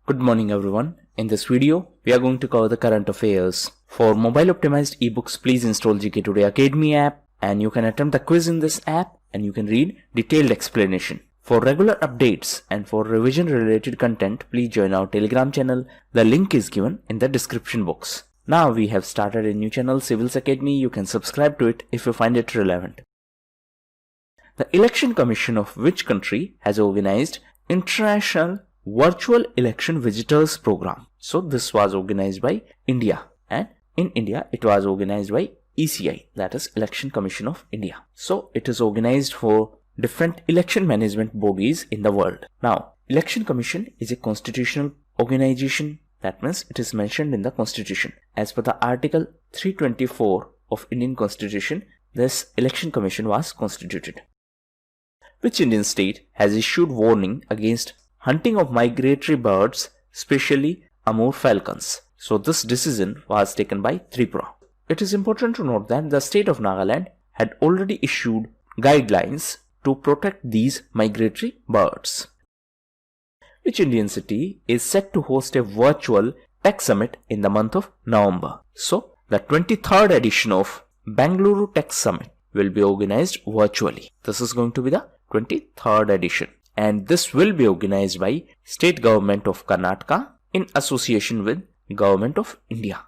Good morning everyone. In this video, we are going to cover the current affairs. For mobile optimized ebooks, please install Gktoday Academy app and you can attempt the quiz in this app and you can read detailed explanation. For regular updates and for revision related content, please join our Telegram channel. The link is given in the description box. Now we have started a new channel, Civils Academy. You can subscribe to it if you find it relevant. The Election Commission of which country has organized International Virtual Election Visitors Program? So this was organized by India, and in India it was organized by ECI, that is Election Commission of India. So it is organized for different election management bodies in the world. Now, Election Commission is a constitutional organization. That means it is mentioned in the Constitution. As per the Article 324 of Indian Constitution, this Election Commission was constituted. Which Indian state has issued warning against hunting of migratory birds, especially Amur falcons? So this decision was taken by Tripura. It is important to note that the state of Nagaland had already issued guidelines to protect these migratory birds. Which Indian city is set to host a virtual tech summit in the month of November? So the 23rd edition of Bengaluru Tech Summit will be organized virtually. This is going to be the 23rd edition, and this will be organized by State Government of Karnataka in association with Government of India.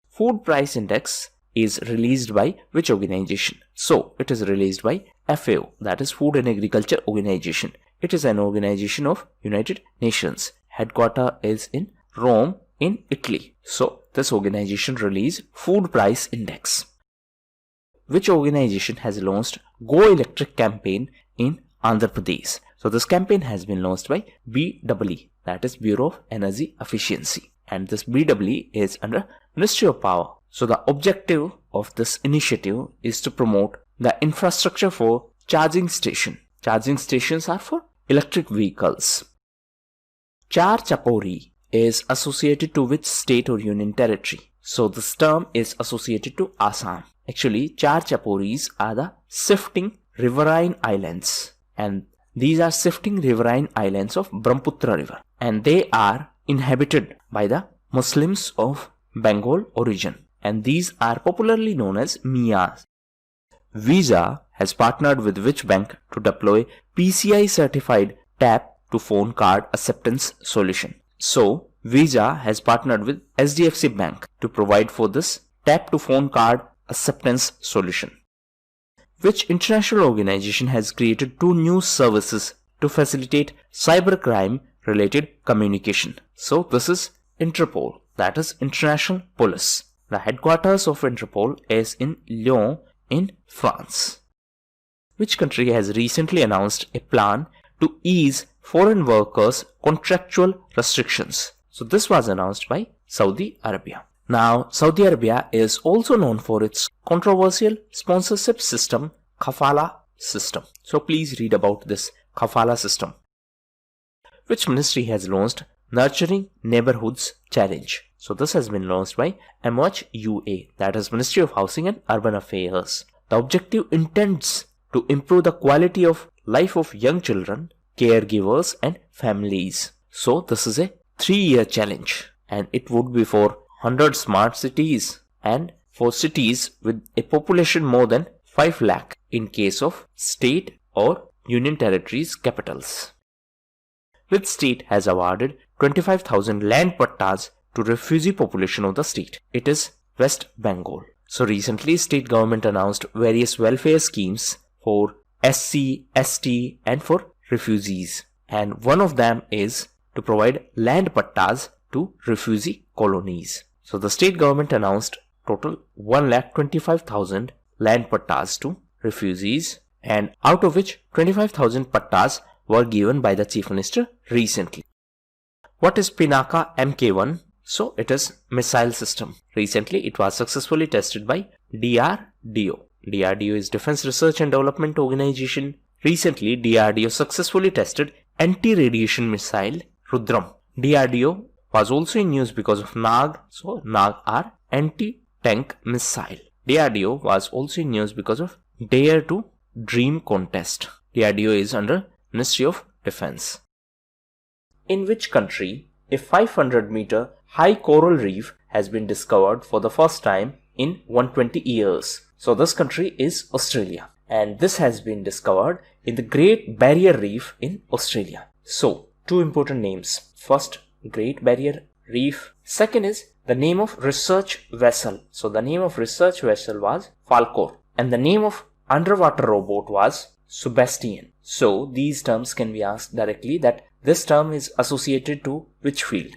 Food Price Index is released by which organization? So it is released by FAO, that is Food and Agriculture Organization. It is an organization of United Nations. Headquarters is in Rome in Italy. So this organization released Food Price Index. Which organization has launched Go Electric campaign in Andhra Pradesh? So this campaign has been launched by BEE, that is Bureau of Energy Efficiency, and this BEE is under Ministry of Power. So the objective of this initiative is to promote the infrastructure for charging station. Charging stations are for electric vehicles. Char Chapori is associated to which state or union territory? So this term is associated to Assam. Actually, Char Chaporis are the shifting riverine islands, and these are shifting riverine islands of Brahmaputra river, and they are inhabited by the Muslims of Bengal origin, and these are popularly known as Miyas. Visa has partnered with which bank to deploy PCI certified tap to phone card acceptance solution? So Visa has partnered with SDFC Bank to provide for this tap to phone card acceptance solution. Which international organization has created two new services to facilitate cybercrime related communication? So this is Interpol, that is International Police. The headquarters of Interpol is in Lyon in France. Which country has recently announced a plan to ease foreign workers' contractual restrictions? So this was announced by Saudi Arabia. Now, Saudi Arabia is also known for its controversial sponsorship system, Kafala system. So please read about this Kafala system. Which ministry has launched Nurturing Neighborhoods Challenge? So this has been launched by MHUA, that is Ministry of Housing and Urban Affairs. The objective intends to improve the quality of life of young children, caregivers and families. So this is a 3-year challenge, and it would be for 100 smart cities and for cities with a population more than 5 lakh in case of state or union territories capitals. Which state has awarded 25,000 land pattas to refugee population of the state? It is West Bengal. So recently state government announced various welfare schemes for SC, ST and for refugees, and one of them is to provide land pattas to refugee colonies. So the state government announced total 1,25,000 land pattas to refugees, and out of which 25,000 pattas were given by the Chief Minister recently. What is Pinaka Mk1? So it is missile system. Recently it was successfully tested by DRDO. DRDO is Defense Research and Development Organization. Recently DRDO successfully tested anti-radiation missile Rudram. DRDO was also in news because of Nag. So Nag are anti-tank missile. DRDO was also in news because of Dare to Dream contest. DRDO is under Ministry of Defense. In which country a 500-meter high coral reef has been discovered for the first time in 120 years. So this country is Australia, and this has been discovered in the Great Barrier Reef in Australia. So two important names. First, Great Barrier Reef. Second is the name of research vessel. So the name of research vessel was Falkor, and the name of underwater robot was Sebastian. So these terms can be asked directly that this term is associated to which field.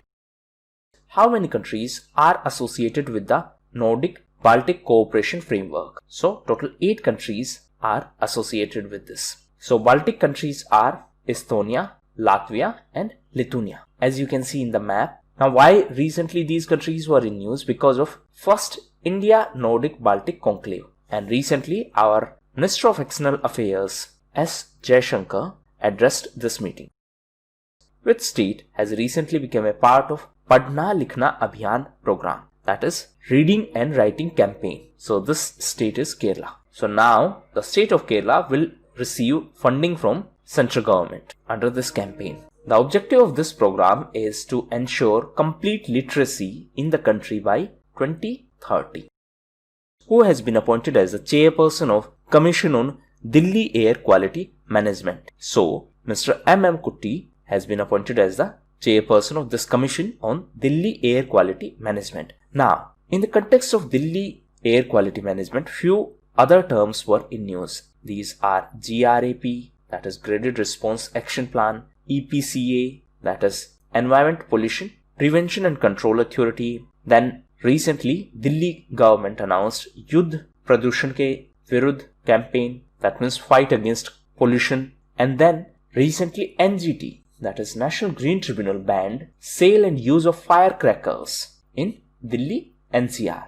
How many countries are associated with the Nordic Baltic Cooperation Framework? So total 8 countries are associated with this. So Baltic countries are Estonia, Latvia and Lithuania, as you can see in the map. Now why recently these countries were in news? Because of first India Nordic Baltic Conclave, and recently our Minister of External Affairs S. Jaishankar addressed this meeting. Which state has recently become a part of Padhna Likhna Abhiyan program, that is reading and writing campaign? So this state is Kerala. So now the state of Kerala will receive funding from central government under this campaign. The objective of this program is to ensure complete literacy in the country by 2030. Who has been appointed as the chairperson of Commission on Delhi Air Quality Management? So Mr. M.M. Kutty has been appointed as the chairperson of this commission on Delhi Air Quality Management. Now, in the context of Delhi Air Quality Management, few other terms were in news. These are GRAP, that is Graded Response Action Plan, EPCA, that is Environment Pollution Prevention and Control Authority. Then recently Delhi government announced Yudh Pradushan Ke Virudh campaign, that means fight against pollution. And then recently NGT, that is National Green Tribunal, banned sale and use of firecrackers in Delhi NCR.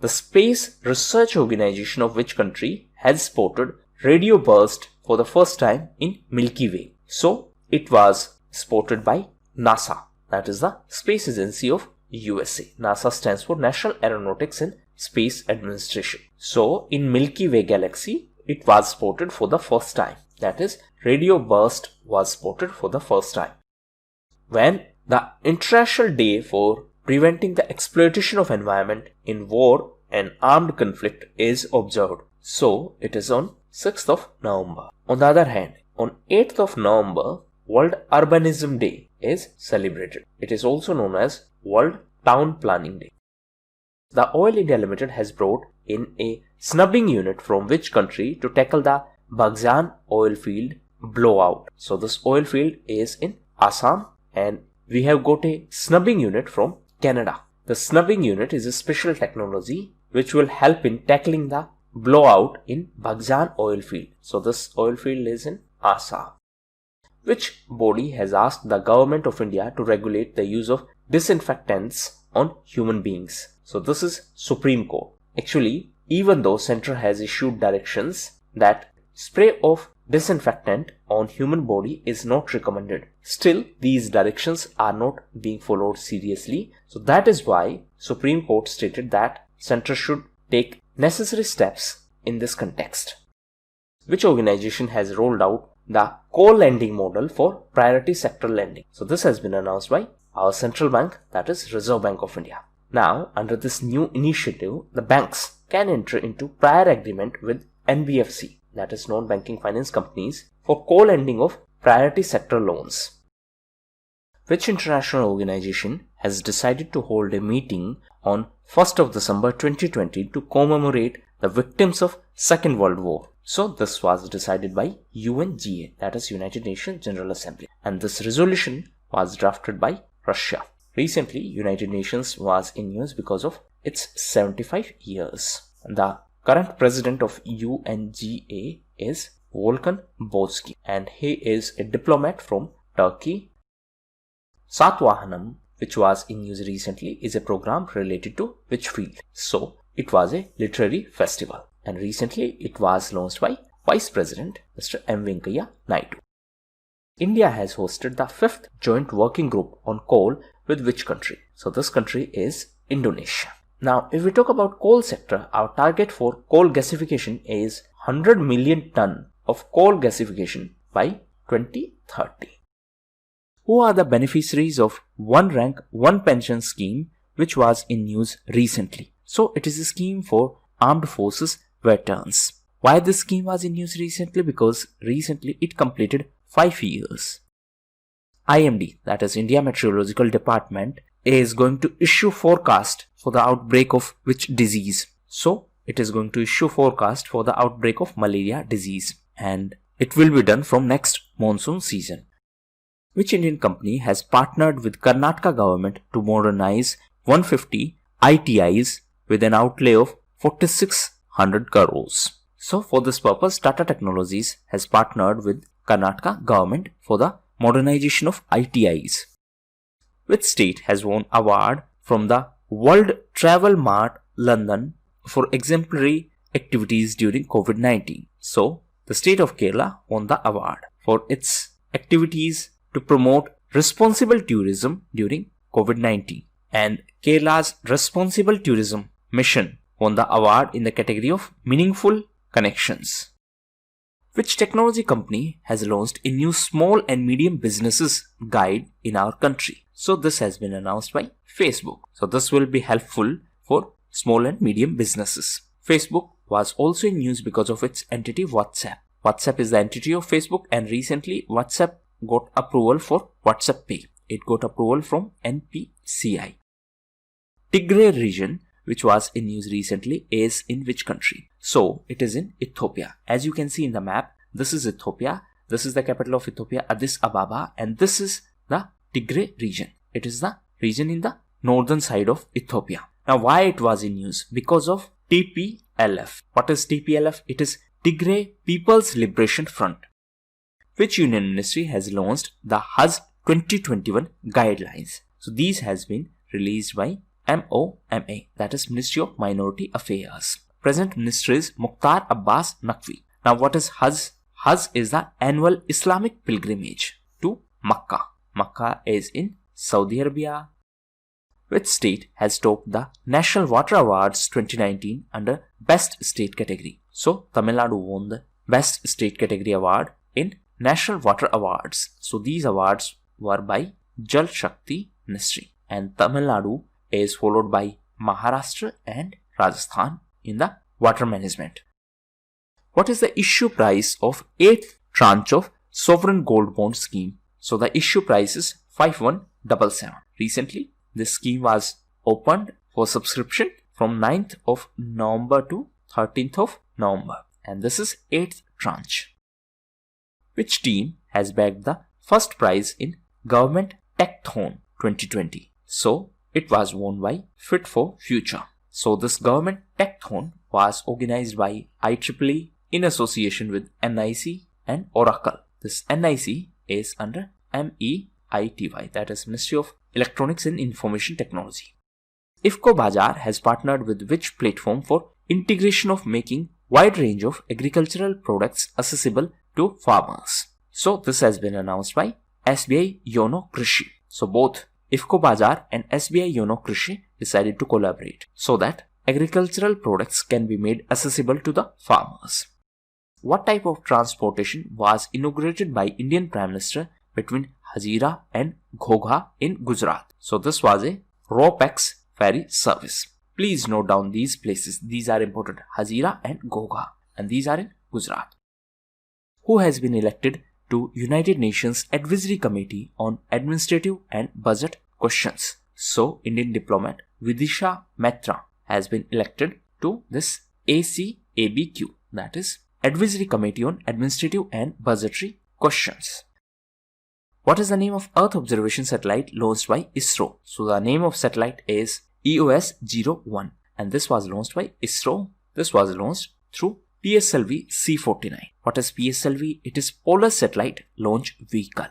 The Space Research Organization of which country has spotted radio burst for the first time in Milky Way? So it was spotted by NASA, that is the space agency of USA. NASA stands for National Aeronautics and Space Administration. So in Milky Way galaxy it was spotted for the first time, that is radio burst was spotted for the first time. When the International Day for Preventing the Exploitation of Environment in War and Armed Conflict is observed. So it is on 6th of November. On the other hand, on 8th of November, World Urbanism Day is celebrated. It is also known as World Town Planning Day. The Oil India Limited has brought in a snubbing unit from which country to tackle the Baghjan oil field blowout? So this oil field is in Assam, and we have got a snubbing unit from Canada. The snubbing unit is a special technology which will help in tackling the blowout in Baghjan oil field. So this oil field is in Assam. Which body has asked the government of India to regulate the use of disinfectants on human beings? So this is Supreme Court. Actually, even though Centre has issued directions that spray of disinfectant on human body is not recommended, still these directions are not being followed seriously. So that is why Supreme Court stated that Centre should take necessary steps in this context. Which organization has rolled out the co-lending model for priority sector lending? So this has been announced by our central bank, that is Reserve Bank of India. Now, under this new initiative, the banks can enter into prior agreement with NBFC, that is non-banking finance companies, for co-lending of priority sector loans. Which international organization has decided to hold a meeting on 1st of December 2020 to commemorate the victims of Second World War? So this was decided by UNGA, that is United Nations General Assembly, and this resolution was drafted by Russia. Recently, United Nations was in news because of its 75 years. The current president of UNGA is Volkan Bozkır, and he is a diplomat from Turkey. Satwahanam, which was in news recently, is a program related to which field? So it was a literary festival, and recently it was launched by Vice President Mr. M. Venkaiah Naidu. India has hosted the 5th joint working group on coal with which country? So this country is Indonesia. Now, if we talk about coal sector, our target for coal gasification is 100 million ton of coal gasification by 2030. Who are the beneficiaries of one rank, one pension scheme which was in news recently? So it is a scheme for armed forces veterans. Why this scheme was in news recently? Because recently it completed 5 years. IMD, that is India Meteorological Department, is going to issue forecast for the outbreak of which disease? So it is going to issue forecast for the outbreak of malaria disease, and it will be done from next monsoon season. Which Indian company has partnered with Karnataka government to modernize 150 ITIs with an outlay of 4600 crores? So for this purpose, Tata Technologies has partnered with Karnataka government for the modernization of ITIs. Which state has won award from the World Travel Mart London for exemplary activities during COVID-19? So the state of Kerala won the award for its activities to promote responsible tourism during COVID-19, and Kerala's responsible tourism mission won the award in the category of meaningful connections. Which technology company has launched a new small and medium businesses guide in our country? So this has been announced by Facebook. So this will be helpful for small and medium businesses. Facebook was also in news because of its entity WhatsApp. WhatsApp is the entity of Facebook, and recently WhatsApp got approval for WhatsApp Pay. It got approval from NPCI. Tigray region, which was in news recently, is in which country? So it is in Ethiopia. As you can see in the map, this is Ethiopia. This is the capital of Ethiopia, Addis Ababa, and this is the Tigray region. It is the region in the northern side of Ethiopia. Now why it was in news? Because of TPLF. What is TPLF? It is Tigray People's Liberation Front. Which Union Ministry has launched the Hajj 2021 guidelines? So these has been released by MOMA, that is Ministry of Minority Affairs. Present minister is Mukhtar Abbas Naqvi. Now what is Hajj? Hajj is the annual Islamic pilgrimage to Makkah. Makkah is in Saudi Arabia. Which state has topped the National Water Awards 2019 under Best State category? So Tamil Nadu won the Best State category award in National Water Awards. So these awards were by Jal Shakti Ministry, and Tamil Nadu is followed by Maharashtra and Rajasthan in the water management. What is the issue price of 8th tranche of sovereign gold bond scheme? So the issue price is 5177. Recently this scheme was opened for subscription from 9th of November to 13th of November, and this is 8th tranche. Which team has bagged the first prize in Government Techthon 2020? So it was won by Fit for Future. So this Government Techthon was organized by IEEE in association with NIC and Oracle. This NIC is under MEITY, that is Ministry of Electronics and Information Technology. IFCO Bazaar has partnered with which platform for integration of making wide range of agricultural products accessible to farmers? So this has been announced by SBI Yono Krishi. So both IFCO Bazaar and SBI Yono Krishi decided to collaborate so that agricultural products can be made accessible to the farmers. What type of transportation was inaugurated by Indian Prime Minister between Hazira and Ghogha in Gujarat? So this was a RoPax ferry service. Please note down these places. These are important: Hazira and Ghogha, and these are in Gujarat. Who has been elected to United Nations Advisory Committee on Administrative and Budget Questions? So Indian diplomat Vidisha Mehta has been elected to this ACABQ, that is Advisory Committee on Administrative and Budgetary Questions. What is the name of Earth observation satellite launched by ISRO? So the name of satellite is EOS-01, and this was launched by ISRO. This was launched through PSLV C-49. What is PSLV? It is Polar Satellite Launch Vehicle.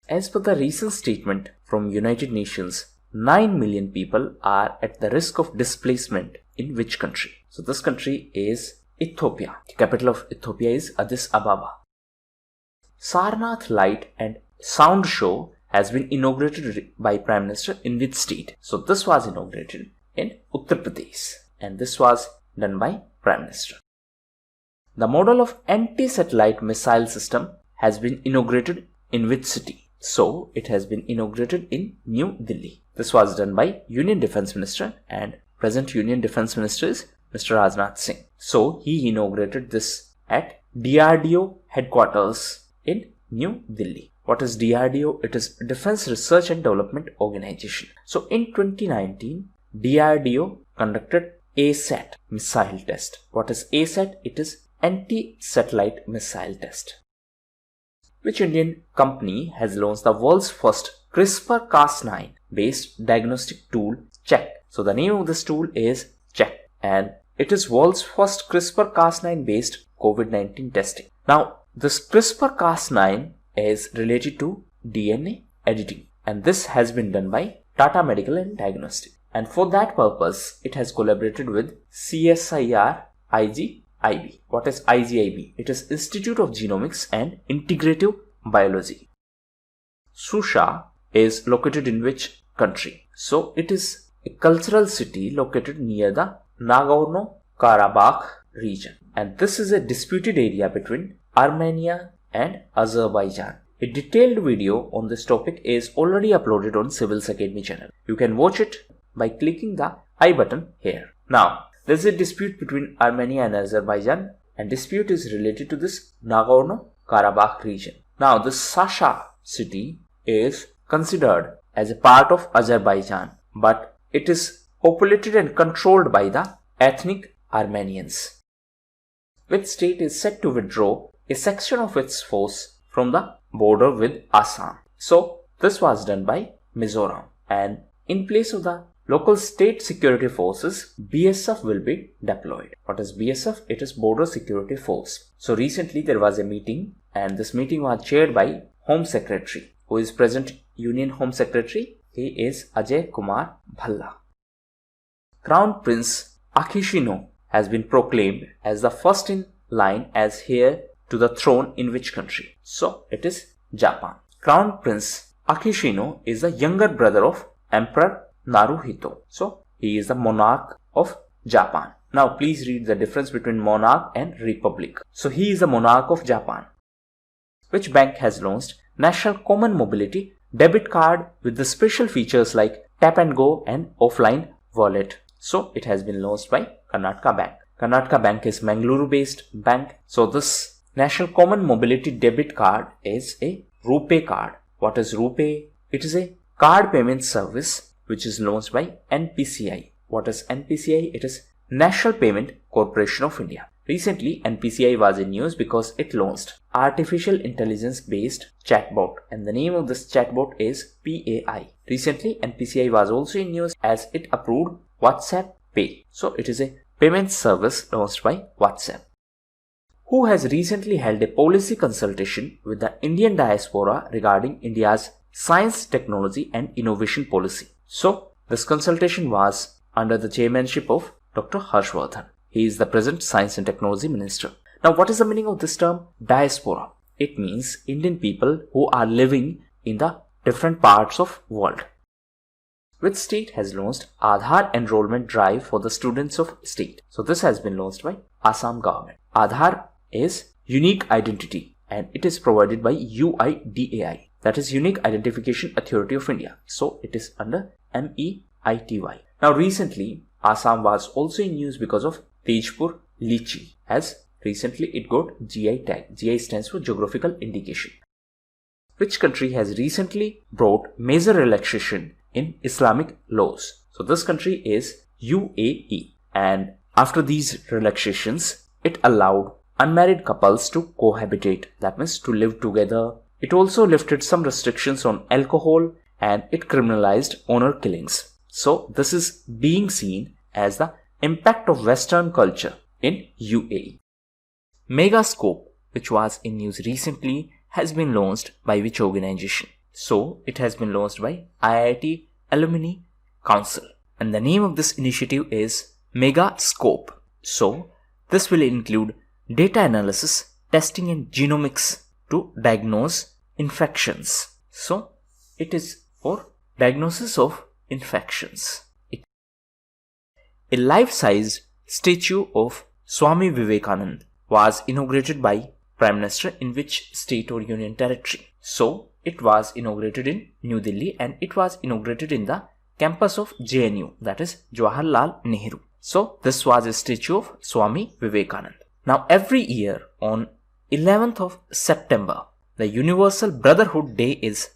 As per the recent statement from United Nations, 9 million people are at the risk of displacement in which country? So this country is Ethiopia. The capital of Ethiopia is Addis Ababa. Sarnath Light and Sound Show has been inaugurated by Prime Minister in which state? So this was inaugurated in Uttar Pradesh, and this was done by Prime Minister. The model of anti-satellite missile system has been inaugurated in which city? So it has been inaugurated in New Delhi. This was done by Union Defence Minister, and present Union Defence Minister is Mr. Rajnath Singh. So he inaugurated this at DRDO headquarters in New Delhi. What is DRDO? It is Defense Research and Development Organization. So in 2019, DRDO conducted ASAT missile test. What is ASAT? It is Anti-Satellite Missile Test. Which Indian company has launched the world's first CRISPR-Cas9 based diagnostic tool, Check? So the name of this tool is Check, and it is world's first CRISPR-Cas9 based COVID-19 testing. Now this CRISPR-Cas9 is related to DNA editing, and this has been done by Tata Medical and Diagnostic, and for that purpose it has collaborated with CSIR IGIB. What is IGIB? It is Institute of Genomics and Integrative Biology. Shusha is located in which country? So it is a cultural city located near the Nagorno-Karabakh region, and this is a disputed area between Armenia and Azerbaijan. A detailed video on this topic is already uploaded on Civils Academy channel. You can watch it by clicking the I button here. Now, there is a dispute between Armenia and Azerbaijan, and dispute is related to this Nagorno-Karabakh region. Now, this Shusha city is considered as a part of Azerbaijan, but it is populated and controlled by the ethnic Armenians. Which state is set to withdraw a section of its force from the border with Assam? So this was done by Mizoram, and in place of the local state security forces, BSF will be deployed. What is BSF? It is Border Security Force. So recently there was a meeting, and this meeting was chaired by Home Secretary. Who is present Union Home Secretary? He is Ajay Kumar Bhalla. Crown Prince Akishino has been proclaimed as the first in line as heir to the throne in which country? So it is Japan. Crown Prince Akishino is the younger brother of Emperor Naruhito. So he is the monarch of Japan. Now please read the difference between monarch and republic. So he is the monarch of Japan. Which bank has launched National Common Mobility Debit Card with the special features like tap and go and offline wallet? So it has been launched by Karnataka Bank. Karnataka Bank is Bengaluru based bank. So this National Common Mobility Debit Card is a RuPay card. What is RuPay? It is a card payment service which is launched by NPCI. What is NPCI? It is National Payment Corporation of India. Recently, NPCI was in news because it launched artificial intelligence based chatbot, and the name of this chatbot is PAI. Recently, NPCI was also in news as it approved WhatsApp Pay. So it is a payment service launched by WhatsApp. Who has recently held a policy consultation with the Indian diaspora regarding India's science, technology and innovation policy? So this consultation was under the chairmanship of Dr. Harshvardhan. He is the present Science and Technology Minister. Now what is the meaning of this term? Diaspora. It means Indian people who are living in the different parts of world. Which state has launched Adhaar enrollment drive for the students of state? So this has been launched by Assam government. Adhaar is unique identity and it is provided by UIDAI, that is Unique Identification Authority of India. So it is under MEITY. Now recently Assam was also in news because of Tejpur Lychee, as recently it got GI tag. GI stands for Geographical Indication. Which country has recently brought major relaxation in Islamic laws? So this country is UAE, and after these relaxations it allowed unmarried couples to cohabitate, that means to live together. It also lifted some restrictions on alcohol and it criminalized honor killings. So this is being seen as the impact of Western culture in UAE. Megascope, which was in news recently, has been launched by which organization? So it has been launched by IIT Alumni Council, and the name of this initiative is Megascope. So this will include data analysis, testing and genomics to diagnose infections. So it is for diagnosis of infections. A life-sized statue of Swami Vivekananda was inaugurated by Prime Minister in which state or union territory? So it was inaugurated in New Delhi, and it was inaugurated in the campus of JNU, that is Jawaharlal Nehru. So this was a statue of Swami Vivekananda. Now every year on 11th of September, the Universal Brotherhood Day is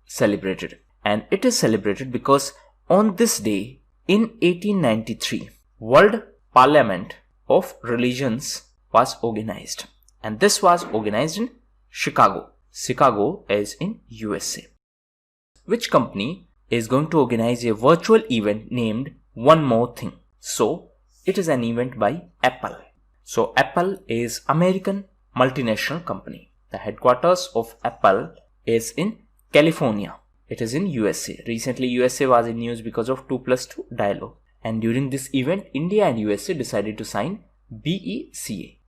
celebrated, and it is celebrated because on this day in 1893, World Parliament of Religions was organized, and this was organized in Chicago. Chicago is in USA. Which company is going to organize a virtual event named One More Thing? So it is an event by Apple. So Apple is American multinational company. The headquarters of Apple is in California. It is in USA. Recently USA was in news because of 2+2 dialogue. And during this event, India and USA decided to sign BECA.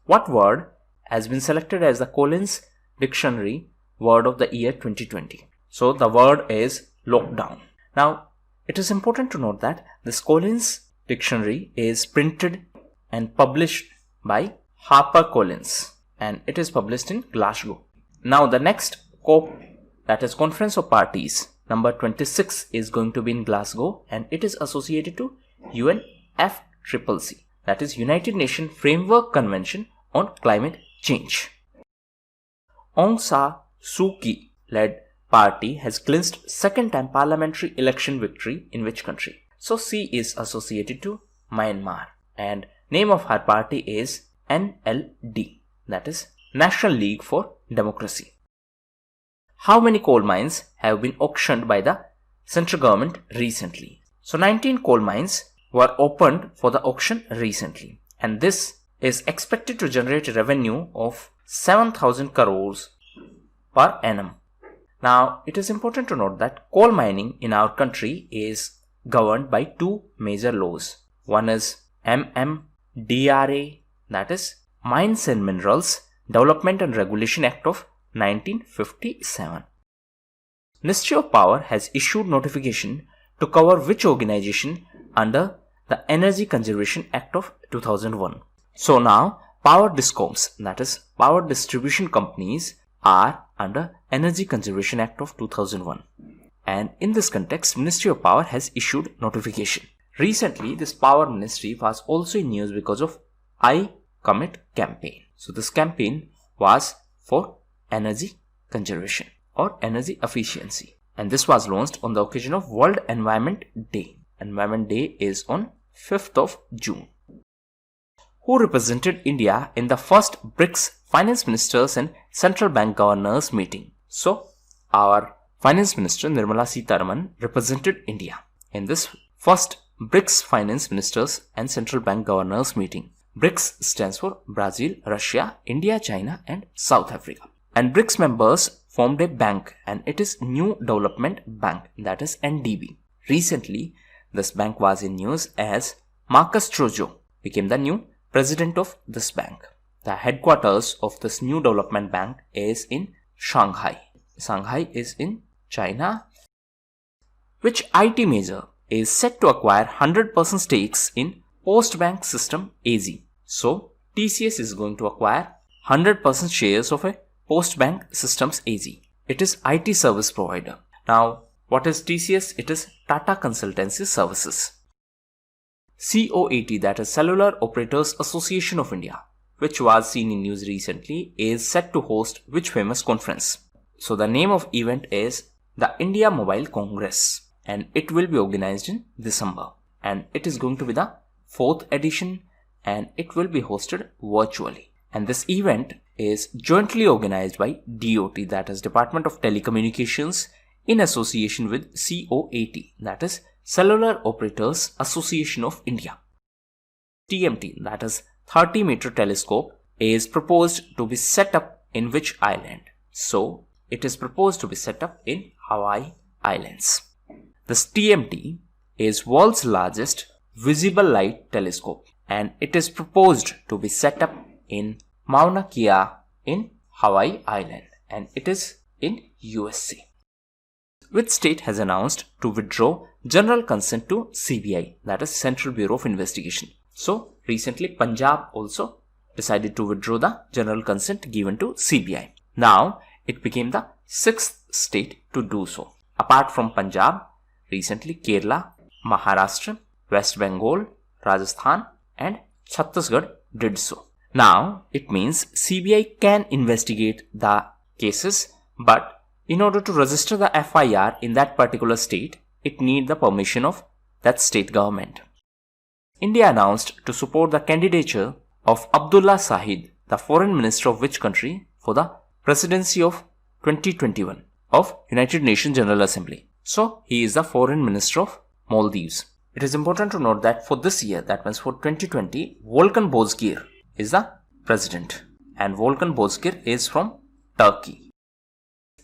What word has been selected as the Collins Dictionary word of the year 2020? So the word is lockdown. Now it is important to note that this Collins Dictionary is printed and published by HarperCollins, and it is published in Glasgow. Now the next COP, that is Conference of Parties number 26, is going to be in Glasgow, and it is associated to UNFCCC, that is United Nations Framework Convention on Climate Change. Aung San Suu Kyi led party has clinched second time parliamentary election victory in which country? So C is associated to Myanmar, and name of her party is NLD, that is National League for Democracy. How many coal mines have been auctioned by the central government recently? So 19 coal mines were opened for the auction recently, and this is expected to generate a revenue of 7,000 crores per annum. Now it is important to note that coal mining in our country is governed by two major laws. One is MMDRA, that is Mines and Minerals Development and Regulation Act of 1957. Ministry of Power has issued notification to cover which organization under the Energy Conservation Act of 2001. So now power discoms, that is power distribution companies, are under Energy Conservation Act of 2001. And in this context, Ministry of Power has issued notification. Recently, this Power Ministry was also in news because of I Commit campaign. So this campaign was for energy conservation or energy efficiency, and this was launched on the occasion of World Environment Day. Environment Day is on 5th of June. Who represented India in the first BRICS Finance Ministers and Central Bank Governors meeting? So our Finance Minister Nirmala Sitharaman represented India in this first BRICS Finance Ministers and Central Bank Governors meeting. BRICS stands for Brazil, Russia, India, China and South Africa. And BRICS members formed a bank, and it is New Development Bank, that is NDB. Recently, this bank was in news as Marcus Trojo became the new president of this bank. The headquarters of this New Development Bank is in Shanghai. Shanghai is in China. Which IT major is set to acquire 100% stakes in Postbank System AG? So TCS is going to acquire 100% shares of a Postbank Systems AG. It is IT service provider. Now, what is TCS? It is Tata Consultancy Services. COAT, that is Cellular Operators Association of India, which was seen in news recently, is set to host which famous conference? So the name of event is the India Mobile Congress, and it will be organized in December, and it is going to be the 4th edition, and it will be hosted virtually. And this event is jointly organized by DOT, that is Department of Telecommunications, in association with COAT, that is Cellular Operators Association of India. TMT, that is 30-meter telescope, is proposed to be set up in which island? So it is proposed to be set up in Hawaii Islands. This TMT is world's largest visible light telescope, and it is proposed to be set up in Mauna Kea in Hawaii Island, and it is in USA. Which state has announced to withdraw general consent to CBI, that is Central Bureau of Investigation? So recently Punjab also decided to withdraw the general consent given to CBI. Now it became the 6th state to do so. Apart from Punjab, recently Kerala, Maharashtra, West Bengal, Rajasthan and Chhattisgarh did so. Now, it means CBI can investigate the cases, but in order to register the FIR in that particular state, it needs the permission of that state government. India announced to support the candidature of Abdullah Sahid, the foreign minister of which country, for the presidency of 2021 of United Nations General Assembly. So, he is the foreign minister of Maldives. It is important to note that for this year, that means for 2020, Volkan Bozkir is the president, and Volkan Bozkir is from Turkey.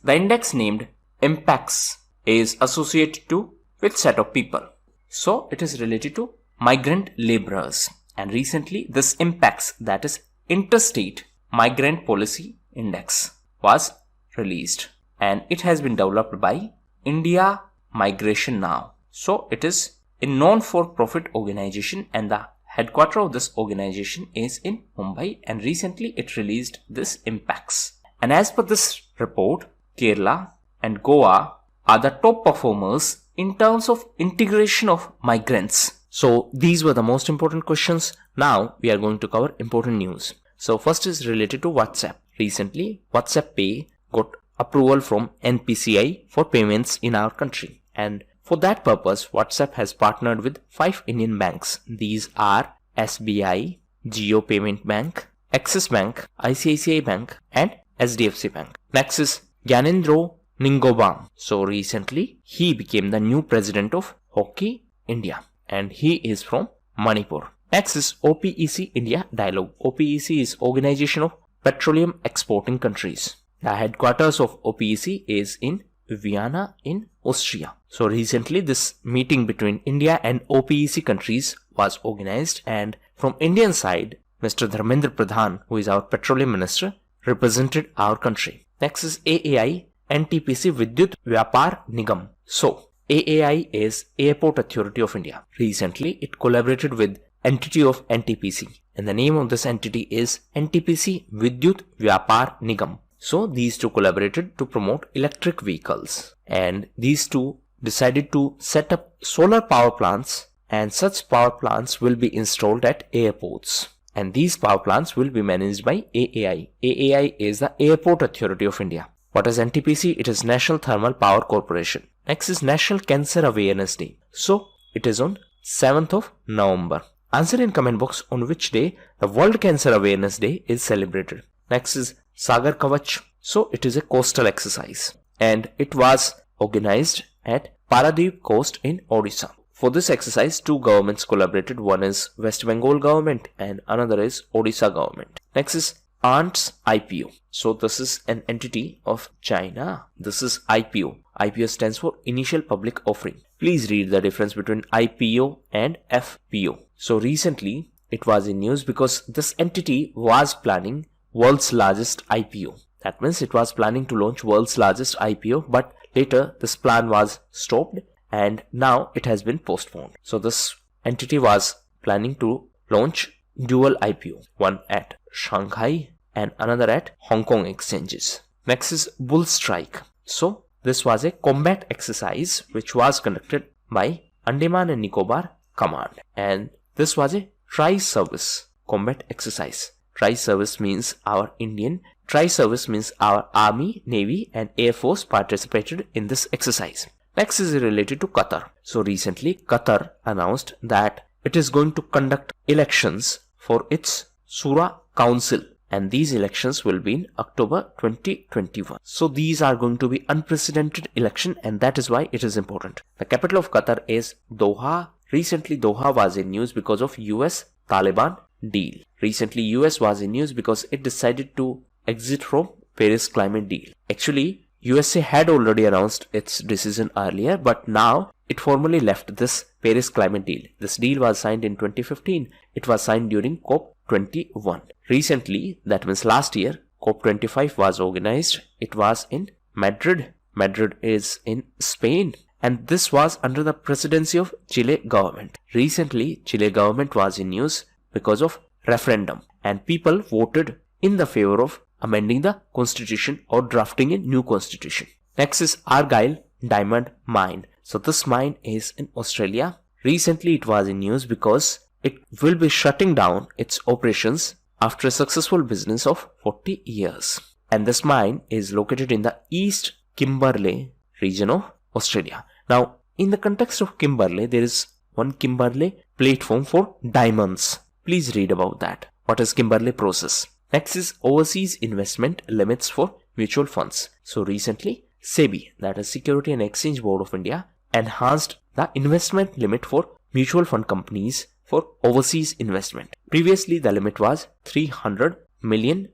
The index named IMPACS is associated to which set of people? So it is related to migrant laborers, and recently this IMPACS, that is Interstate Migrant Policy Index, was released, and it has been developed by India Migration Now. So it is a non-for-profit organization, and the headquarters of this organization is in Mumbai, and recently it released this IMPACS. And as per this report, Kerala and Goa are the top performers in terms of integration of migrants. So these were the most important questions. Now we are going to cover important news. So first is related to WhatsApp. Recently, WhatsApp Pay got approval from NPCI for payments in our country, and for that purpose, WhatsApp has partnered with 5 Indian banks. These are SBI, Jio Payment Bank, Axis Bank, ICICI Bank and SDFC Bank. Next is Gyanendra Ningobam. So recently, he became the new president of Hockey India, and he is from Manipur. Next is OPEC India Dialogue. OPEC is Organization of Petroleum Exporting Countries. The headquarters of OPEC is in Vienna in Austria. So recently this meeting between India and OPEC countries was organized, and from Indian side, Mr. Dharmendra Pradhan, who is our petroleum minister, represented our country. Next is AAI NTPC Vidyut Vyapar Nigam. So AAI is Airport Authority of India. Recently it collaborated with entity of NTPC, and the name of this entity is NTPC Vidyut Vyapar Nigam. So these two collaborated to promote electric vehicles, and these two decided to set up solar power plants, and such power plants will be installed at airports, and these power plants will be managed by AAI. AAI is the Airport Authority of India. What is NTPC? It is National Thermal Power Corporation. Next is National Cancer Awareness Day. So it is on 7th of November. Answer in comment box on which day the World Cancer Awareness Day is celebrated. Next is Sagar Kavach. So it is a coastal exercise, and it was organized at Paradip Coast in Odisha. For this exercise, two governments collaborated. One is West Bengal government and another is Odisha government. Next is ANTS IPO. So this is an entity of China. This is IPO. IPO stands for Initial Public Offering. Please read the difference between IPO and FPO. So recently it was in news because this entity was planning world's largest IPO. That means it was planning to launch world's largest IPO, but later this plan was stopped and now it has been postponed. So this entity was planning to launch dual IPO, one at Shanghai and another at Hong Kong exchanges. Next is Bull Strike. So this was a combat exercise which was conducted by Andaman and Nicobar Command, and this was a tri-service combat exercise. Tri-service means our Indian, tri-service means our Army, Navy and Air Force participated in this exercise. Next is related to Qatar. So recently Qatar announced that it is going to conduct elections for its Shura Council, and these elections will be in October 2021. So these are going to be unprecedented election, and that is why it is important. The capital of Qatar is Doha. Recently Doha was in news because of US Taliban deal. Recently US was in news because it decided to exit from Paris climate deal. Actually USA had already announced its decision earlier, but now it formally left this Paris climate deal. This deal was signed in 2015. It was signed during COP21. Recently, that means last year, COP25 was organized. It was in Madrid. Madrid is in Spain, and this was under the presidency of Chile government. Recently Chile government was in news because of referendum, and people voted in the favor of amending the constitution or drafting a new constitution. Next is Argyle Diamond Mine. So this mine is in Australia. Recently it was in news because it will be shutting down its operations after a successful business of 40 years. And this mine is located in the East Kimberley region of Australia. Now, in the context of Kimberley, there is one Kimberley platform for diamonds. Please read about that. What is Kimberley process? Next is overseas investment limits for mutual funds. So recently, SEBI, that is Security and Exchange Board of India, enhanced the investment limit for mutual fund companies for overseas investment. Previously, the limit was $300 million.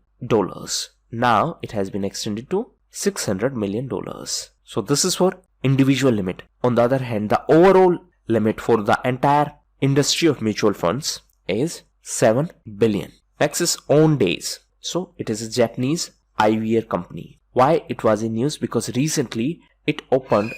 Now, it has been extended to $600 million. So this is for individual limit. On the other hand, the overall limit for the entire industry of mutual funds is 7 billion. Next is Own Days. So it is a Japanese eyewear company. Why it was in news? Because recently it opened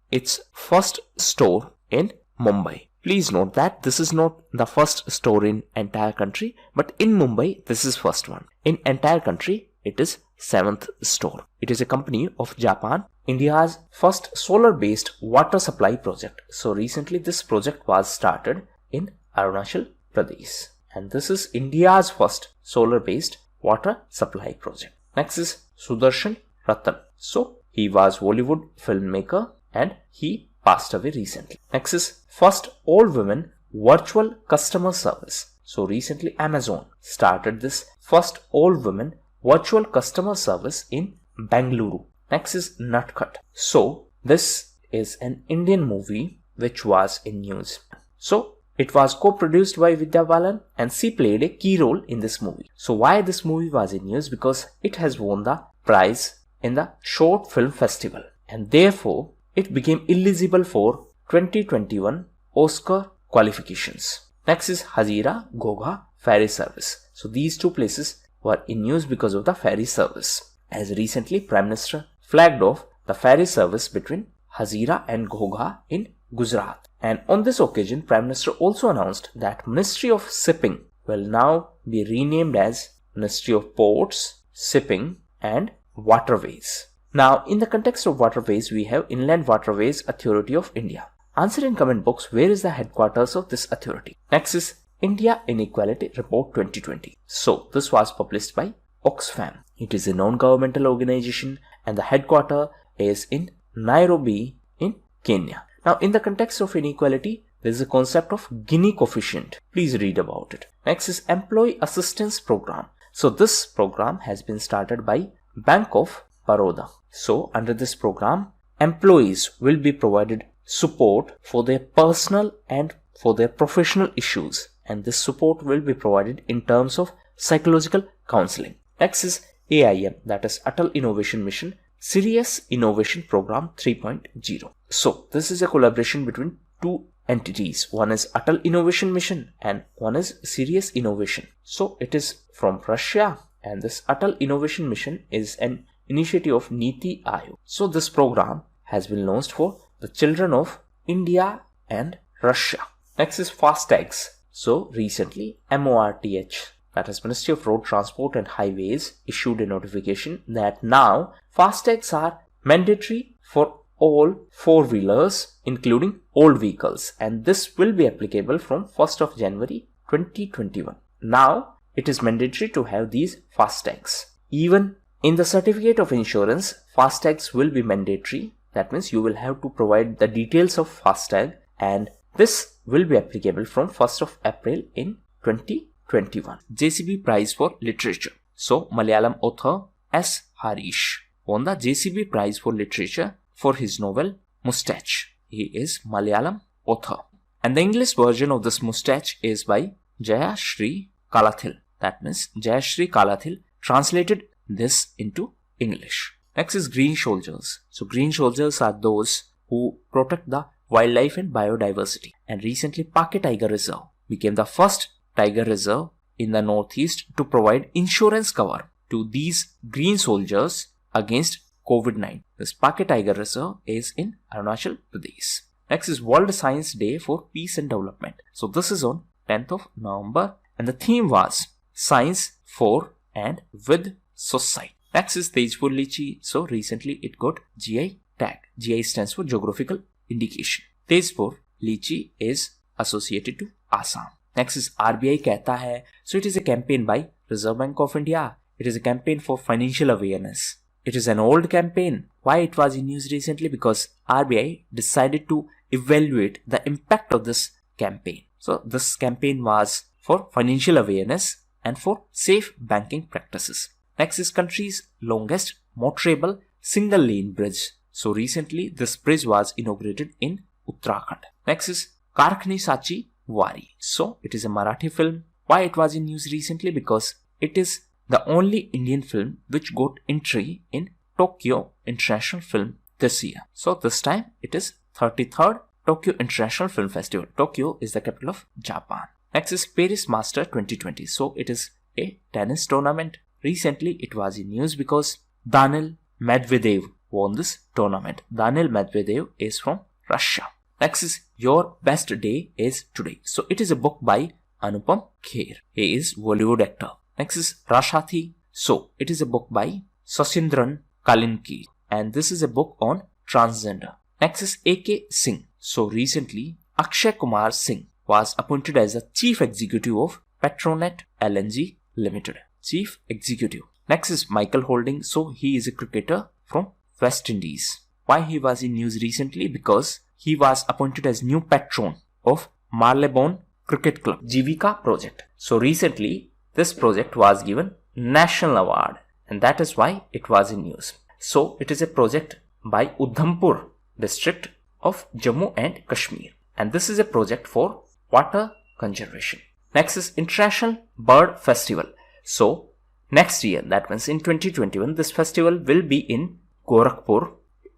its first store in Mumbai. Please note that this is not the first store in entire country, but in Mumbai this is first one. In entire country it is 7th store. It is a company of Japan, India's first solar-based water supply project. So recently this project was started in Arunachal Pradesh. And this is India's first solar-based water supply project. Next is Sudarshan Ratan. So he was Bollywood filmmaker and he passed away recently. Next is first all-women virtual customer service. So recently Amazon started this first all-women virtual customer service in Bengaluru. Next is Nutcut. So this is an Indian movie which was in news. So it was co-produced by Vidya Balan and she played a key role in this movie. So why this movie was in news? Because it has won the prize in the Short Film Festival and therefore it became eligible for 2021 Oscar qualifications. Next is Hazira Gogha ferry service. So these two places were in news because of the ferry service. As recently Prime Minister flagged off the ferry service between Hazira and Gogha in Gujarat. And on this occasion, Prime Minister also announced that Ministry of Shipping will now be renamed as Ministry of Ports, Shipping and Waterways. Now, in the context of waterways, we have Inland Waterways Authority of India. Answer in comment box where is the headquarters of this authority. Next is India Inequality Report 2020. So, this was published by Oxfam. It is a non-governmental organization and the headquarters is in Nairobi in Kenya. Now, in the context of inequality, there is a concept of Gini coefficient. Please read about it. Next is Employee Assistance Program. So, this program has been started by Bank of Baroda. So, under this program, employees will be provided support for their personal and for their professional issues. And this support will be provided in terms of psychological counseling. Next is AIM, that is Atal Innovation Mission Serious Innovation Program 3.0. So this is a collaboration between two entities. One is Atal Innovation Mission and one is Serious Innovation. So it is from Russia and this Atal Innovation Mission is an initiative of Niti Aayog. So this program has been launched for the children of India and Russia. Next is FASTags. So recently MORTH, that is Ministry of Road Transport and Highways, issued a notification that now FASTags are mandatory for all four-wheelers including old vehicles and this will be applicable from 1st of January 2021. Now it is mandatory to have these FASTags. Even in the certificate of insurance, FASTags will be mandatory. That means you will have to provide the details of FASTag and this will be applicable from 1st of April in 2021. JCB Prize for Literature. So Malayalam author S. Harish won the JCB Prize for Literature for his novel Mustache. He is Malayalam author. And the English version of this Mustache is by Jayashri Kalathil. That means Jayashri Kalathil translated this into English. Next is Green Soldiers. So Green Soldiers are those who protect the wildlife and biodiversity. And recently Pake Tiger Reserve became the first tiger reserve in the northeast to provide insurance cover to these green soldiers against COVID-19. This Pake Tiger Reserve is in Arunachal Pradesh. Next is World Science Day for Peace and Development. So this is on 10th of November and the theme was Science for and with society. Next is Tejpur Lychee. So recently it got GI tag. GI stands for Geographical Indication. Tejpur Lychee is associated to Assam. Next is RBI Kehta Hai. So it is a campaign by Reserve Bank of India. It is a campaign for financial awareness. It is an old campaign. Why it was in news recently? Because RBI decided to evaluate the impact of this campaign. So this campaign was for financial awareness and for safe banking practices. Next is country's longest motorable single lane bridge. So recently this bridge was inaugurated in Uttarakhand. Next is Karkhne Sachi Wari. So it is a Marathi film. Why it was in news recently? Because it is the only Indian film which got entry in Tokyo International Film this year. So this time it is 33rd Tokyo International Film Festival. Tokyo is the capital of Japan. Next is Paris Master 2020. So it is a tennis tournament. Recently it was in news because Daniil Medvedev won this tournament. Daniil Medvedev is from Russia. Next is Your Best Day is Today. So it is a book by Anupam Kher. He is Bollywood actor. Next is Rashati. So it is a book by Sasindran Kalinki. And this is a book on transgender. Next is A.K. Singh. So recently Akshay Kumar Singh was appointed as the Chief Executive of Petronet LNG Limited. Chief Executive. Next is Michael Holding. So he is a cricketer from West Indies. Why he was in news recently? Because he was appointed as new patron of Marylebone Cricket Club Jivika project. So recently this project was given national award and that is why it was in news. So it is a project by Udhampur district of Jammu and Kashmir and this is a project for water conservation. Next is International Bird Festival. So next year, that means in 2021, this festival will be in Gorakhpur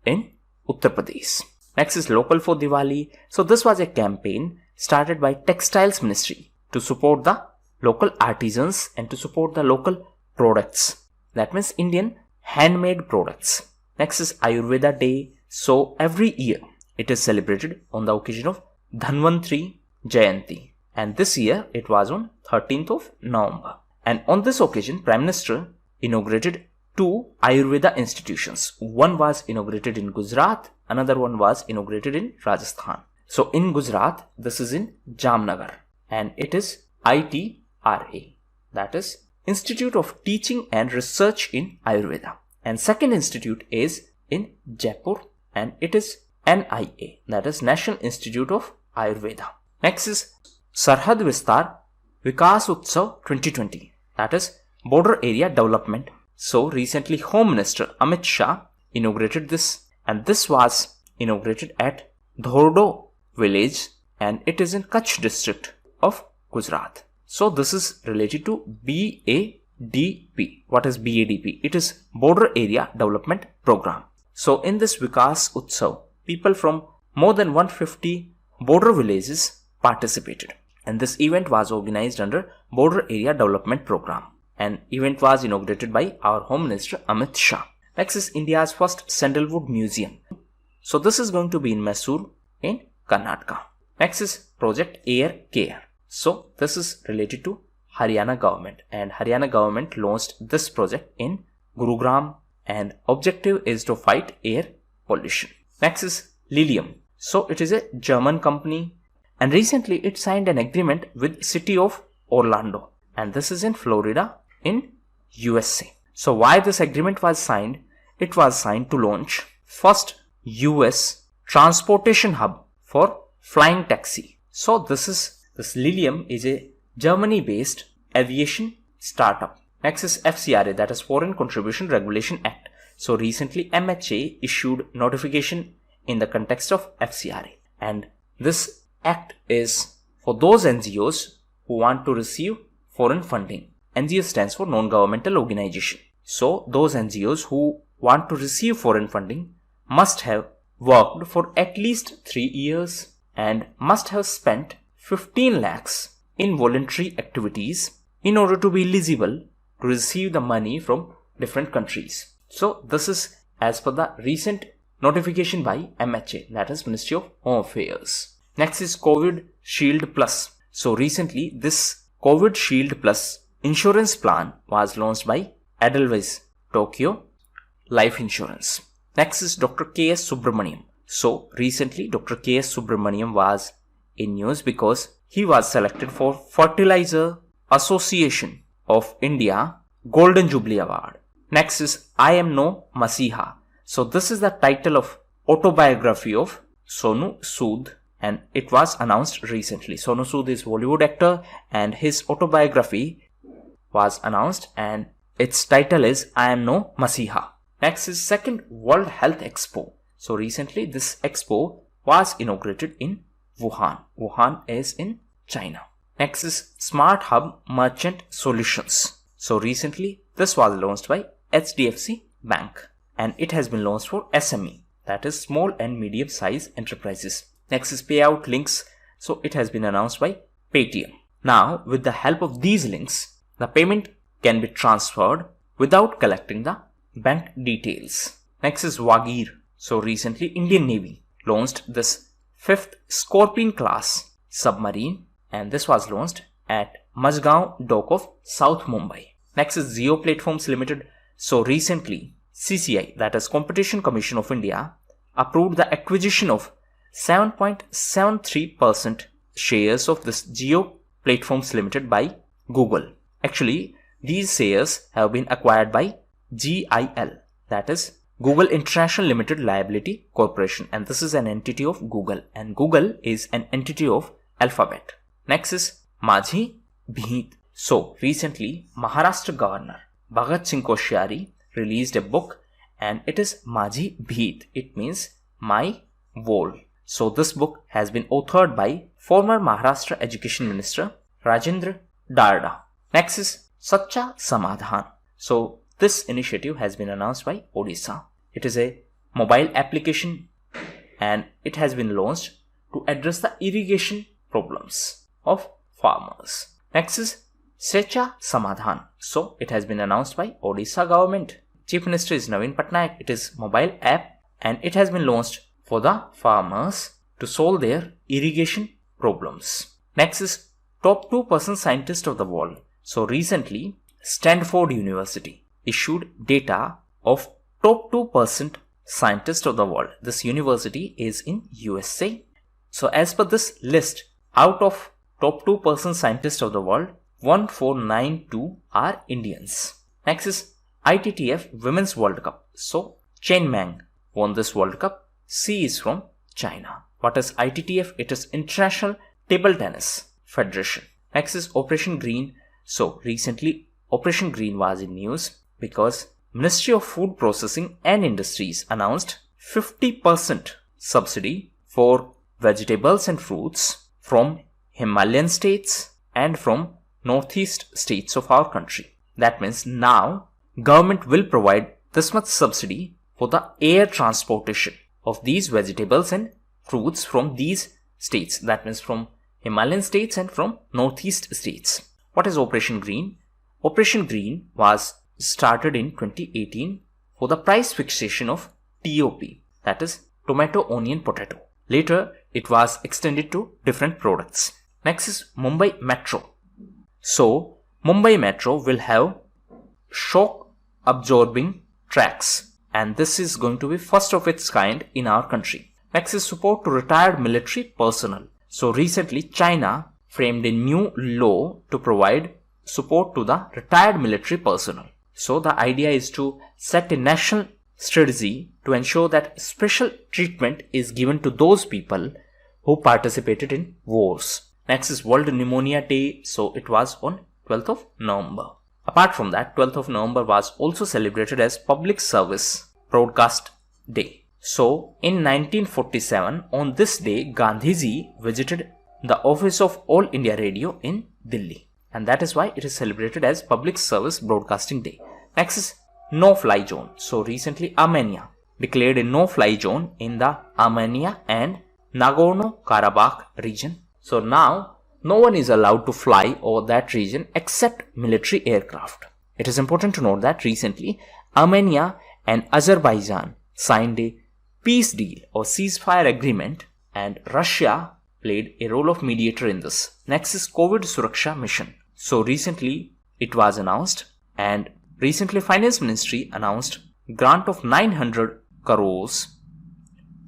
in Uttar Pradesh. Next is Local for Diwali. So this was a campaign started by Textiles Ministry to support the local artisans and to support the local products. That means Indian handmade products. Next is Ayurveda Day. So every year it is celebrated on the occasion of Dhanvantri Jayanti. And this year it was on 13th of November. And on this occasion, Prime Minister inaugurated two Ayurveda institutions. One was inaugurated in Gujarat, another one was inaugurated in Rajasthan. So in Gujarat, this is in Jamnagar and it is ITRA, that is Institute of Teaching and Research in Ayurveda. And second institute is in Jaipur and it is NIA, that is National Institute of Ayurveda. Next is Sarhad Vistar Vikas Utsav 2020, that is Border Area Development. So recently Home Minister Amit Shah inaugurated this and this was inaugurated at Dhordo village and it is in Kutch district of Gujarat. So this is related to BADP. What is BADP? It is Border Area Development Program. So in this Vikas Utsav, people from more than 150 border villages participated. And this event was organized under Border Area Development Program. And event was inaugurated by our Home Minister Amit Shah. Next is India's first Sandalwood Museum. So this is going to be in Mysore in Karnataka. Next is Project Air Care. So this is related to Haryana government and Haryana government launched this project in Gurugram and objective is to fight air pollution. Next is Lilium. So it is a German company and recently it signed an agreement with city of Orlando and this is in Florida in USA. So why this agreement was signed? It was signed to launch first US transportation hub for flying taxi. So this Lilium is a Germany based aviation startup. Next is FCRA, that is Foreign Contribution Regulation Act. So recently MHA issued notification in the context of FCRA and this act is for those NGOs who want to receive foreign funding. NGO stands for non-governmental organization. So those NGOs who want to receive foreign funding must have worked for at least 3 years and must have spent 15 lakhs in voluntary activities in order to be eligible to receive the money from different countries. So this is as per the recent notification by MHA, that is Ministry of Home Affairs. Next is COVID Shield Plus. So recently this COVID Shield Plus insurance plan was launched by Edelweiss Tokyo Life Insurance. Next is Dr. K.S. Subramaniam. So recently Dr. K.S. Subramaniam was in news because he was selected for Fertilizer Association of India Golden Jubilee Award. Next is I Am No Masiha. So this is the title of autobiography of Sonu Sood, and it was announced recently. Sonu Sood is Bollywood actor and his autobiography was announced and its title is I Am No Masiha. Next is second World Health Expo. So recently this expo was inaugurated in Wuhan. Wuhan is in China. Next is Smart Hub Merchant Solutions. So recently this was launched by HDFC Bank and it has been launched for SME, that is small and medium size enterprises. Next is payout links. So it has been announced by Paytm. Now with the help of these links, the payment can be transferred without collecting the bank details. Next is Wagir. So recently Indian Navy launched this 5th Scorpion class submarine and this was launched at Majgaon dock of South Mumbai. Next is Zeo Platforms Limited. So recently CCI, that is Competition Commission of India, approved the acquisition of 7.73% shares of this Zeo Platforms Limited by Google. Actually, these shares have been acquired by GIL, that is Google International Limited Liability Corporation, and this is an entity of Google and Google is an entity of Alphabet. Next is Majhi Bheet. So recently Maharashtra Governor Bhagat Singh Koshyari released a book and it is Majhi Bheet. It means my wall. So this book has been authored by former Maharashtra Education Minister Rajendra Darda. Next is Sacha Samadhan. So this initiative has been announced by Odisha. It is a mobile application and it has been launched to address the irrigation problems of farmers. Next is Sacha Samadhan. So it has been announced by Odisha government. Chief Minister is Naveen Patnaik. It is mobile app and it has been launched for the farmers to solve their irrigation problems. Next is top 2% scientist of the world. So recently Stanford University issued data of top 2% scientists of the world. This university is in USA. So as per this list, out of top 2% scientists of the world, 1492 are Indians. Next is ITTF Women's World Cup. So Chen Meng won this World Cup. She is from China. What is ITTF? It is International Table Tennis Federation. Next is Operation Green. So recently Operation Green was in news because Ministry of Food Processing and Industries announced 50% subsidy for vegetables and fruits from Himalayan states and from northeast states of our country. That means now government will provide this much subsidy for the air transportation of these vegetables and fruits from these states. That means from Himalayan states and from northeast states. What is Operation Green? Operation Green was started in 2018 for the price fixation of TOP, that is tomato, onion, potato. Later it was extended to different products. Next is Mumbai Metro. So Mumbai Metro will have shock absorbing tracks and this is going to be first of its kind in our country. Next is support to retired military personnel. So recently China framed a new law to provide support to the retired military personnel. So the idea is to set a national strategy to ensure that special treatment is given to those people who participated in wars. Next is World Pneumonia Day. So it was on 12th of November. Apart from that, 12th of November was also celebrated as Public Service Broadcast Day. So in 1947, on this day, Gandhiji visited the office of All India Radio in Delhi. And that is why it is celebrated as Public Service Broadcasting Day. Next is No-Fly Zone. So recently Armenia declared a no-fly zone in the Armenia and Nagorno-Karabakh region. So now no one is allowed to fly over that region except military aircraft. It is important to note that recently Armenia and Azerbaijan signed a peace deal or ceasefire agreement and Russia played a role of mediator in this. Next is COVID Suraksha Mission. So recently it was announced and recently Finance Ministry announced grant of 900 crores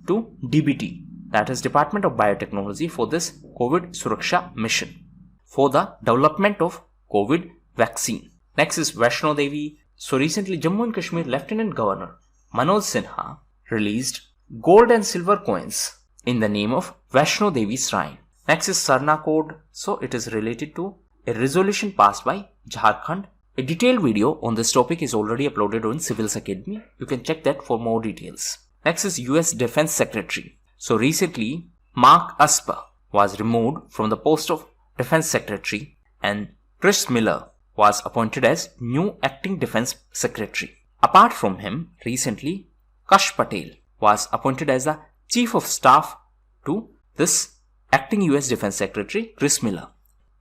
to DBT, that is Department of Biotechnology, for this COVID Suraksha mission for the development of COVID vaccine. Next is Vaishno Devi. So recently Jammu and Kashmir Lieutenant Governor Manoj Sinha released gold and silver coins in the name of Vaishno Devi Shrine. Next is Sarna Code. So it is related to a resolution passed by Jharkhand. A detailed video on this topic is already uploaded on Civils Academy. You can check that for more details. Next is US Defense Secretary. So recently Mark Esper was removed from the post of Defense Secretary and Chris Miller was appointed as new Acting Defense Secretary. Apart from him, recently Kash Patel was appointed as the Chief of Staff to this Acting US Defense Secretary Chris Miller.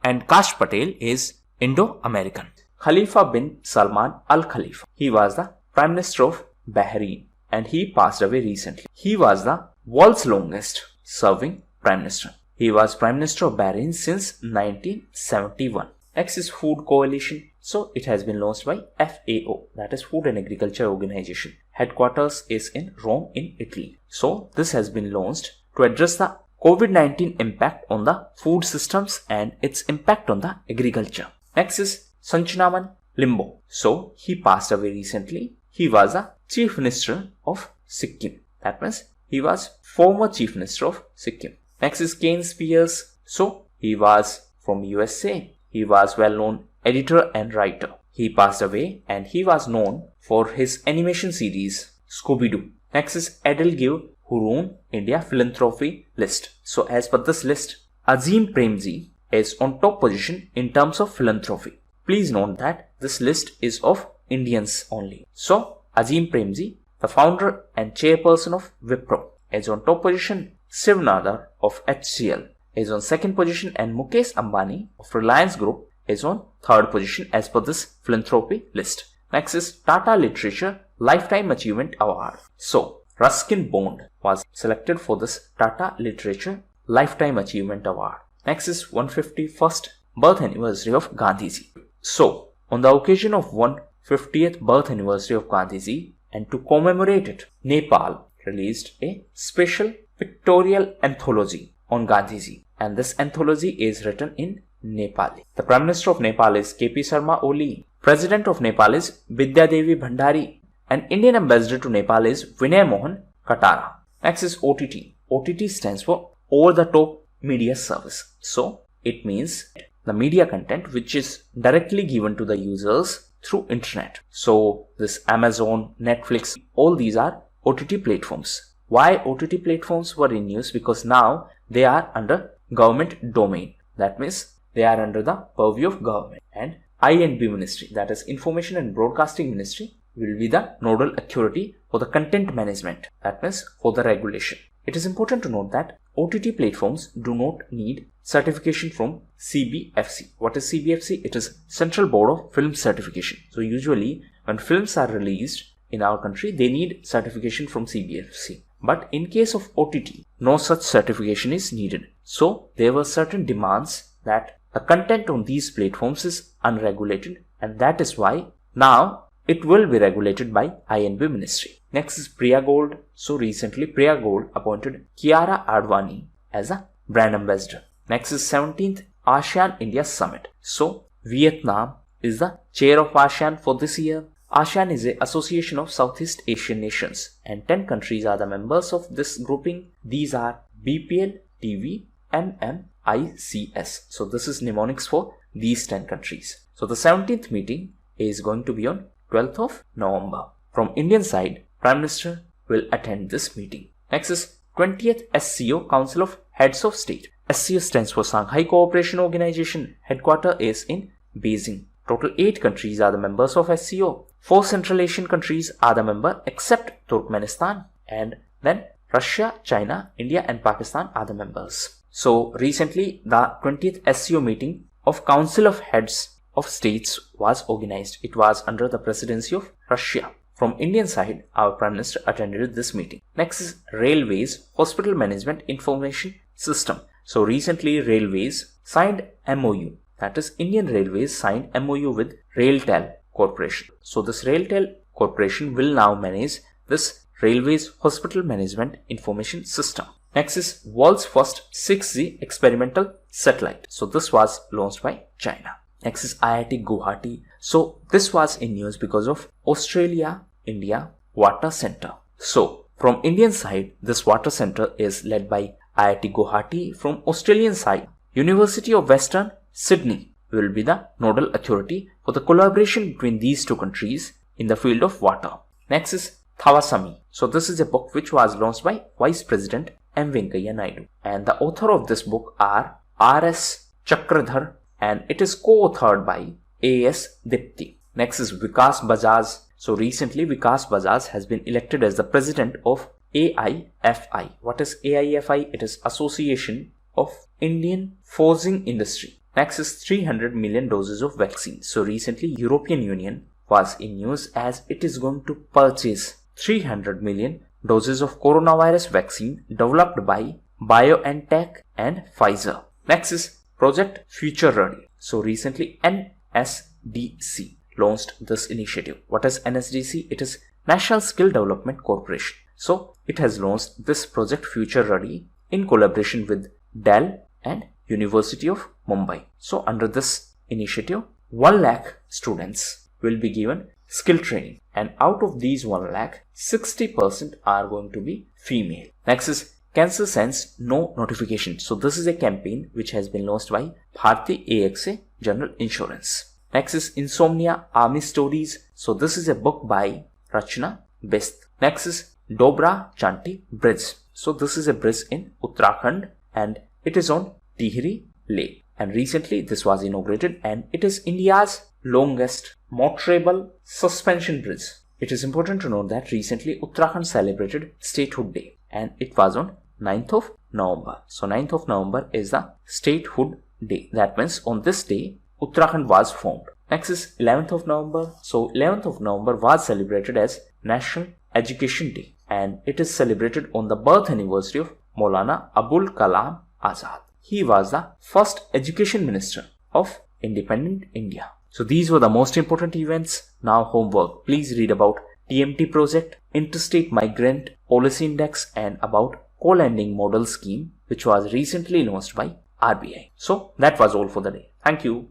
And Kash Patel is Indo-American. Khalifa bin Salman Al Khalifa. He was the Prime Minister of Bahrain and he passed away recently. He was the world's longest serving Prime Minister. He was Prime Minister of Bahrain since 1971. Next is Food Coalition. So it has been launched by FAO, that is Food and Agriculture Organization. Headquarters is in Rome in Italy. So this has been launched to address the COVID-19 impact on the food systems and its impact on the agriculture. Next is Sanchinaman Limbo. So he passed away recently. He was the Chief Minister of Sikkim. That means he was former Chief Minister of Sikkim. Next is Kane Spears. So he was from USA. He was well-known editor and writer. He passed away and he was known for his animation series Scooby-Doo. Next is Edelgive Hurun India Philanthropy List. So as per this list, Azim Premji is on top position in terms of philanthropy. Please note that this list is of Indians only. So Azim Premji, the founder and chairperson of Wipro, is on top position. Shiv Nadar of HCL is on second position and Mukesh Ambani of Reliance Group is on third position as per this philanthropy list. Next is Tata Literature Lifetime Achievement Award. So Ruskin Bond was selected for this Tata Literature Lifetime Achievement Award. Next is 151st birth anniversary of Gandhiji. So on the occasion of 150th birth anniversary of Gandhiji and to commemorate it, Nepal released a special pictorial anthology on Gandhiji, and this anthology is written in Nepali. The Prime Minister of Nepal is KP Sharma Oli. President of Nepal is Vidya Devi Bhandari. And Indian Ambassador to Nepal is Vinay Mohan Katara. Next is OTT. OTT stands for Over the Top Media Service. So it means the media content which is directly given to the users through internet. So this Amazon, Netflix, all these are OTT platforms. Why OTT platforms were in use? Because now they are under government domain. That means they are under the purview of government, and INB Ministry, that is Information and Broadcasting Ministry, will be the nodal authority for the content management, that means for the regulation. It is important to note that OTT platforms do not need certification from CBFC. What is CBFC? It is Central Board of Film Certification. So usually when films are released in our country, they need certification from CBFC. But in case of OTT, no such certification is needed. So there were certain demands that the content on these platforms is unregulated, and that is why now it will be regulated by INB Ministry. Next is Priya Gold. So recently Priya Gold appointed Kiara Advani as a brand ambassador. Next is 17th ASEAN India Summit. So Vietnam is the chair of ASEAN for this year. ASEAN is an association of Southeast Asian nations and 10 countries are the members of this grouping. These are BPL, TV, MMICS. So this is mnemonics for these 10 countries. So the 17th meeting is going to be on 12th of November. From Indian side, Prime Minister will attend this meeting. Next is 20th SCO Council of Heads of State. SCO stands for Shanghai Cooperation Organization. Headquarters is in Beijing. Total 8 countries are the members of SCO. 4 Central Asian countries are the member except Turkmenistan, and then Russia, China, India and Pakistan are the members. So recently the 20th SCO meeting of Council of Heads of States was organized. It was under the presidency of Russia. From Indian side, our Prime Minister attended this meeting. Next is Railways Hospital Management Information System. So recently Railways signed MOU. That is Indian Railways signed MOU with RailTel Corporation. So this RailTel Corporation will now manage this Railways Hospital Management Information System. Next is world's first 6G experimental satellite. So this was launched by China. Next is IIT Guwahati. So this was in news because of Australia-India Water Center. So from Indian side, this water center is led by IIT Guwahati. From Australian side, University of Western Sydney will be the nodal authority for the collaboration between these two countries in the field of water. Next is Thawasami. So this is a book which was launched by Vice President M. Venkaiah Naidu. And the author of this book are R.S. Chakradhar, and it is co-authored by A.S. Dipti. Next is Vikas Bajaj. So recently Vikas Bajaj has been elected as the president of AIFI. What is AIFI? It is Association of Indian Forging Industry. Next is 300 million doses of vaccine. So recently European Union was in news as it is going to purchase 300 million doses of coronavirus vaccine developed by BioNTech and Pfizer. Next is Project Future Ready. So recently NSDC launched this initiative. What is NSDC? It is National Skill Development Corporation. So it has launched this Project Future Ready in collaboration with Dell and University of Mumbai. So under this initiative, 1 lakh students will be given skill training, and out of these 1 lakh, 60% are going to be female. Next is Cancer Sends No Notification. So this is a campaign which has been launched by Bharti AXA General Insurance. Next is Insomnia Army Stories. So this is a book by Rachna Best. Next is Dobra Chanti Bridge. So this is a bridge in Uttarakhand and it is on Tihri Lake. And recently this was inaugurated and it is India's longest motorable suspension bridge. It is important to note that recently Uttarakhand celebrated Statehood Day and it was on 9th of November. So 9th of November is the Statehood Day. That means on this day Uttarakhand was formed. Next is 11th of November. So 11th of November was celebrated as National Education Day and it is celebrated on the birth anniversary of Maulana Abul Kalam Azad. He was the first education minister of independent India. So these were the most important events. Now homework. Please read about TMT project, Interstate Migrant Policy Index and about co-lending model scheme which was recently launched by RBI. So that was all for the day. Thank you.